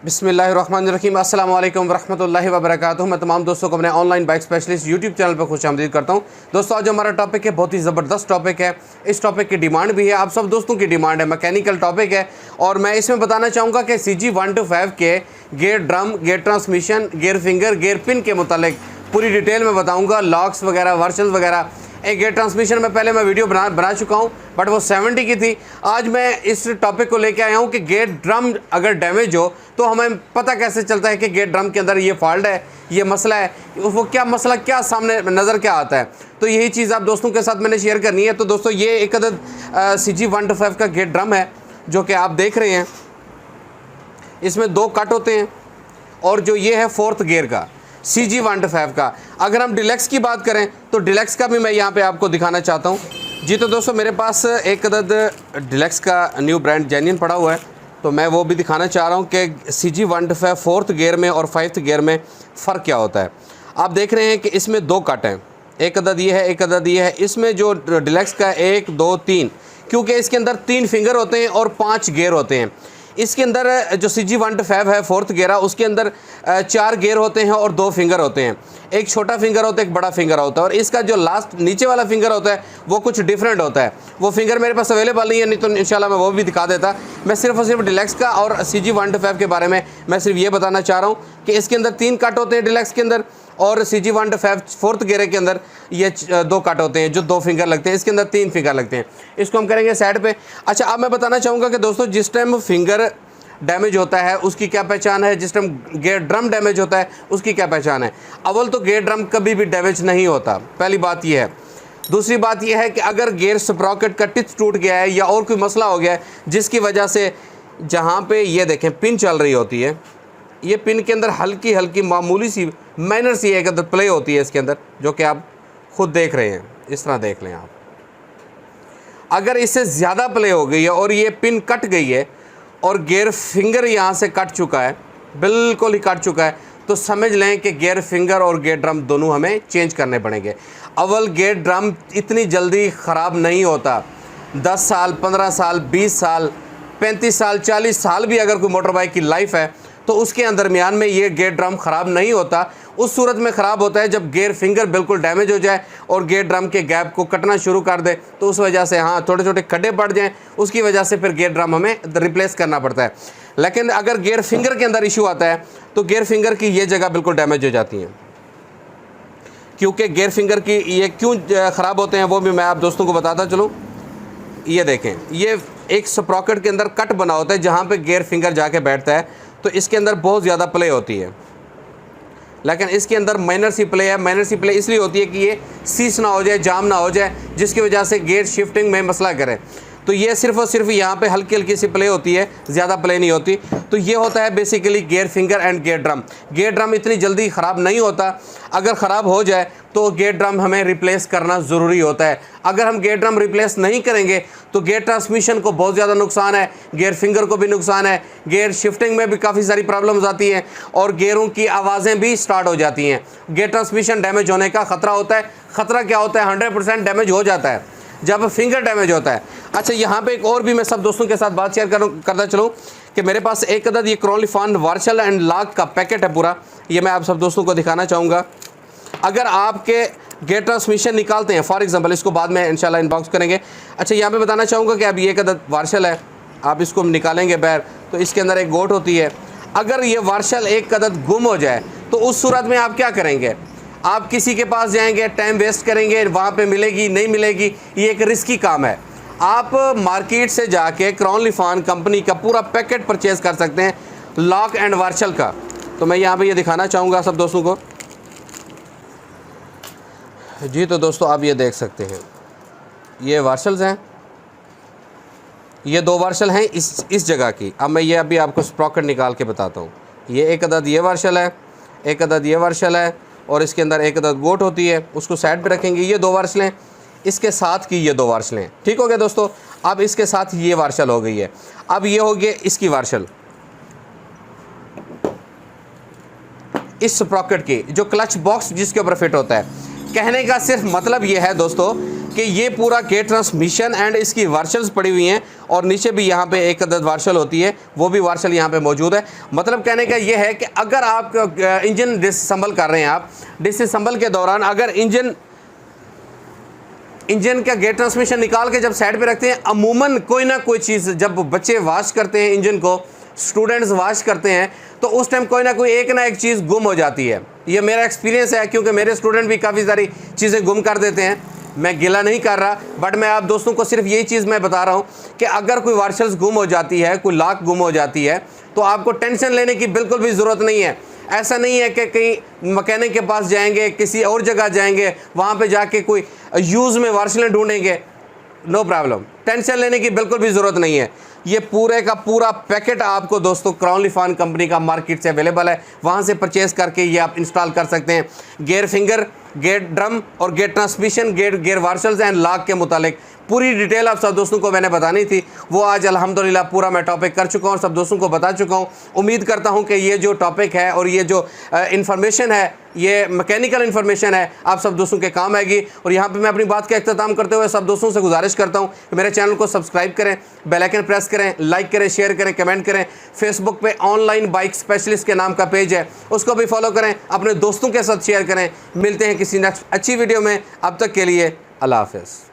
बिस्मिल्लाहिर्रहमानिर्रहीम अस्सलाम वालेकुम वरहमतुल्लाहि वबरकातुहू। मैं तमाम दोस्तों को अपने online bike specialist YouTube channel पर खुशामदीद करता हूं। दोस्तों आज हमारा टॉपिक है, बहुत ही ज़बरदस्त टॉपिक है। इस टॉपिक की डिमांड भी है, आप सब दोस्तों की डिमांड है। मैकेनिकल टॉपिक है और मैं इसमें बताना चाहूँगा कि CG125 के gear drum, gear transmission, gear finger, gear pin के मुतालिक पूरी डिटेल में बताऊँगा। लॉक्स वगैरह, वर्शल्स वगैरह। एक गेयर ट्रांसमिशन में पहले मैं वीडियो बना चुका हूं, बट वो 70 की थी। आज मैं इस टॉपिक को लेके आया हूं कि गेयर ड्रम अगर डैमेज हो तो हमें पता कैसे चलता है कि गेयर ड्रम के अंदर ये फॉल्ट है, ये मसला है। वो क्या मसला, क्या सामने नज़र क्या आता है, तो यही चीज़ आप दोस्तों के साथ मैंने शेयर करनी है। तो दोस्तों ये एक अदद CG125 का गेयर ड्रम है जो कि आप देख रहे हैं। इसमें 2 कट होते हैं और जो ये है 4th गियर का CG125 का। अगर हम डिलक्स की बात करें तो डिलक्स का भी मैं यहाँ पे आपको दिखाना चाहता हूँ। जी तो दोस्तों मेरे पास एक अदद डिलक्स का न्यू ब्रांड जेन्युइन पड़ा हुआ है, तो मैं वो भी दिखाना चाह रहा हूँ कि CG125 4th गियर में और 5th गियर में फ़र्क क्या होता है। आप देख रहे हैं कि इसमें 2 कट हैं, एक अदद ये है, एक अदद ये है। इसमें जो डिलक्स का 1 2 3, क्योंकि इसके अंदर 3 फिंगर होते हैं और 5 गियर होते हैं। इसके अंदर जो CG125 है 4th गियर, उसके अंदर 4 गियर होते हैं और 2 फिंगर होते हैं। एक छोटा फिंगर होता है, एक बड़ा फिंगर होता है, और इसका जो लास्ट नीचे वाला फिंगर होता है वो कुछ डिफरेंट होता है। वो फिंगर मेरे पास अवेलेबल नहीं है, नहीं तो इंशाल्लाह मैं वो भी दिखा देता। मैं सिर्फ और सिर्फ डिलक्स का और CG125 के बारे में मैं सिर्फ ये बताना चाह रहा हूँ कि इसके अंदर 3 कट होते हैं डिलक्स के अंदर, और CG125 4th गियर के अंदर ये 2 कट होते हैं जो 2 फिंगर लगते हैं। इसके अंदर 3 फिंगर लगते हैं। इसको हम करेंगे साइड पे। अच्छा, अब मैं बताना चाहूँगा कि दोस्तों जिस टाइम फिंगर डैमेज होता है उसकी क्या पहचान है, जिस टाइम गेयर ड्रम डैमेज होता है उसकी क्या पहचान है। अव्वल तो गेयर ड्रम कभी भी डैमेज नहीं होता, पहली बात यह है। दूसरी बात यह है कि अगर गेयर स्प्रॉकेट का टिथ टूट गया है या और कोई मसला हो गया है जिसकी वजह से, जहाँ पे ये देखें पिन चल रही होती है, ये पिन के अंदर हल्की हल्की मामूली सी माइनर सी एक अदद प्ले होती है इसके अंदर, जो कि आप खुद देख रहे हैं। इस तरह देख लें आप। अगर इससे ज़्यादा प्ले हो गई है और ये पिन कट गई है और गेयर फिंगर यहाँ से कट चुका है, बिल्कुल ही कट चुका है, तो समझ लें कि गेयर फिंगर और गेयर ड्रम दोनों हमें चेंज करने पड़ेंगे। अव्वल गेयर ड्रम इतनी जल्दी ख़राब नहीं होता। 10 साल, 15 साल, 20 साल, 35 साल, 40 साल भी अगर कोई मोटर बाइक की लाइफ है तो उसके दरमियान में ये गेयर ड्रम ख़राब नहीं होता। उस सूरत में ख़राब होता है जब गेयर फिंगर बिल्कुल डैमेज हो जाए और गेयर ड्रम के गैप को कटना शुरू कर दे, तो उस वजह से हाँ छोटे छोटे खड्डे पड़ जाएं, उसकी वजह से फिर गेयर ड्रम हमें रिप्लेस करना पड़ता है। लेकिन अगर गेयर फिंगर के अंदर इशू आता है तो गेयर फिंगर की ये जगह बिल्कुल डैमेज हो जाती हैं। क्योंकि गेयर फिंगर की ये क्यों ख़राब होते हैं वो भी मैं आप दोस्तों को बताता चलूँ। ये देखें, ये एक स्प्रॉकेट के अंदर कट बना होता है जहाँ पर गेयर फिंगर जाके बैठता है, तो इसके अंदर बहुत ज़्यादा प्ले होती है। लेकिन इसके अंदर माइनर सी प्ले है। माइनर सी प्ले इसलिए होती है कि ये सीस ना हो जाए, जाम ना हो जाए, जिसकी वजह से गेयर शिफ्टिंग में मसला करे। तो ये सिर्फ और सिर्फ यहाँ पे हल्की हल्की सी प्ले होती है, ज़्यादा प्ले नहीं होती। तो ये होता है basically gear finger and gear drum. Gear drum इतनी जल्दी ख़राब नहीं होता। अगर ख़राब हो जाए तो गेयर ड्रम हमें रिप्लेस करना ज़रूरी होता है। अगर हम गेयर ड्रम रिप्लेस नहीं करेंगे तो गेयर ट्रांसमिशन को बहुत ज़्यादा नुकसान है, गेयर फिंगर को भी नुकसान है, गेयर शिफ्टिंग में भी काफ़ी सारी प्रॉब्लम्स आती हैं और गेयरों की आवाज़ें भी स्टार्ट हो जाती हैं। गेयर ट्रांसमिशन डैमेज होने का ख़तरा होता है। ख़तरा क्या होता है? 100% डैमेज हो जाता है जब फिंगर डैमेज होता है। अच्छा, यहाँ पे एक और भी मैं सब दोस्तों के साथ बात शेयर करता चलूँ कि मेरे पास एक अदद ये क्रॉनलिफॉन वार्शल एंड लॉक का पैकेट है पूरा। ये मैं आप सब दोस्तों को दिखाना चाहूँगा। अगर आपके गेयर ट्रांसमिशन निकालते हैं, फॉर एग्जांपल, इसको बाद में इंशाल्लाह इनबॉक्स करेंगे। अच्छा, यहाँ पे बताना चाहूँगा कि अब ये एक अदद वार्शल है, आप इसको निकालेंगे बाहर तो इसके अंदर एक गोट होती है। अगर ये वार्शल एक अदद गुम हो जाए तो उस सूरत में आप क्या करेंगे? आप किसी के पास जाएंगे, टाइम वेस्ट करेंगे, वहाँ पे मिलेगी नहीं मिलेगी, ये एक रिस्की काम है। आप मार्केट से जाके क्रॉनलिफॉन कंपनी का पूरा पैकेट परचेज़ कर सकते हैं लॉक एंड वार्शल का। तो मैं यहाँ पे ये दिखाना चाहूँगा सब दोस्तों को। जी तो दोस्तों आप ये देख सकते हैं, ये वार्शल्स हैं, ये 2 वार्शल हैं इस जगह की। अब मैं ये अभी आपको स्प्रॉकेट निकाल के बताता हूँ। ये एक अदद ये वार्शल है, एक अदद ये वार्शल है, और इसके अंदर एक अदद गोट होती है, उसको साइड पे रखेंगे। ये 2 वार्शलें, इसके साथ की ये 2 वार्शलें, ठीक हो गया दोस्तों। अब इसके साथ ये वार्शल हो गई है। अब ये हो गया इसकी वार्शल, इस स्प्रॉकेट की जो क्लच बॉक्स जिसके ऊपर फिट होता है। कहने का सिर्फ मतलब ये है दोस्तों कि ये पूरा गेयर ट्रांसमिशन एंड इसकी वार्शल्स पड़ी हुई हैं और नीचे भी यहाँ पे एक अदद वार्शल होती है, वो भी वार्शल यहाँ पे मौजूद है। मतलब कहने का ये है कि अगर आप इंजन डिसअसेंबल कर रहे हैं, आप डिसअसेंबल के दौरान अगर इंजन का गेयर ट्रांसमिशन निकाल के जब साइड पे रखते हैं, अमूमन कोई ना कोई चीज़ जब बच्चे वॉश करते हैं इंजन को, स्टूडेंट्स वॉश करते हैं, तो उस टाइम कोई ना कोई एक ना एक चीज़ गुम हो जाती है। ये मेरा एक्सपीरियंस है, क्योंकि मेरे स्टूडेंट भी काफ़ी सारी चीज़ें गुम कर देते हैं। मैं गिला नहीं कर रहा, बट मैं आप दोस्तों को सिर्फ यही चीज़ मैं बता रहा हूँ कि अगर कोई वार्शल्स गुम हो जाती है, कोई लॉक गुम हो जाती है, तो आपको टेंशन लेने की बिल्कुल भी ज़रूरत नहीं है। ऐसा नहीं है कि कहीं मैकेनिक के पास जाएंगे, किसी और जगह जाएंगे, वहाँ पे जाके कोई यूज़ में वार्शलें ढूंढेंगे। नो प्रॉब्लम, टेंशन लेने की बिल्कुल भी ज़रूरत नहीं है। ये पूरे का पूरा पैकेट आपको दोस्तों क्राउन लिफान कंपनी का मार्केट से अवेलेबल है, वहाँ से परचेज़ करके ये आप इंस्टॉल कर सकते हैं। गेयर फिंगर, गेयर ड्रम और गेयर ट्रांसमिशन, गेयर वार्शल्स एंड लॉक के मुतालिक पूरी डिटेल आप सब दोस्तों को मैंने बतानी थी, वो आज अल्हम्दुलिल्लाह पूरा मैं टॉपिक कर चुका हूँ, सब दोस्तों को बता चुका हूँ। उम्मीद करता हूँ कि ये जो टॉपिक है और ये जो इन्फॉर्मेशन है, ये मैकेनिकल इन्फॉर्मेशन है, आप सब दोस्तों के काम आएगी। और यहाँ पे मैं अपनी बात का इख्तिताम करते हुए सब दोस्तों से गुजारिश करता हूँ कि मेरे चैनल को सब्सक्राइब करें, बेल आइकन प्रेस करें, लाइक करें, शेयर करें, कमेंट करें। फेसबुक पे ऑनलाइन बाइक स्पेशलिस्ट के नाम का पेज है, उसको भी फॉलो करें, अपने दोस्तों के साथ शेयर करें। मिलते हैं किसी नेक्स्ट अच्छी वीडियो में, अब तक के लिए अल्लाह हाफ़िज़।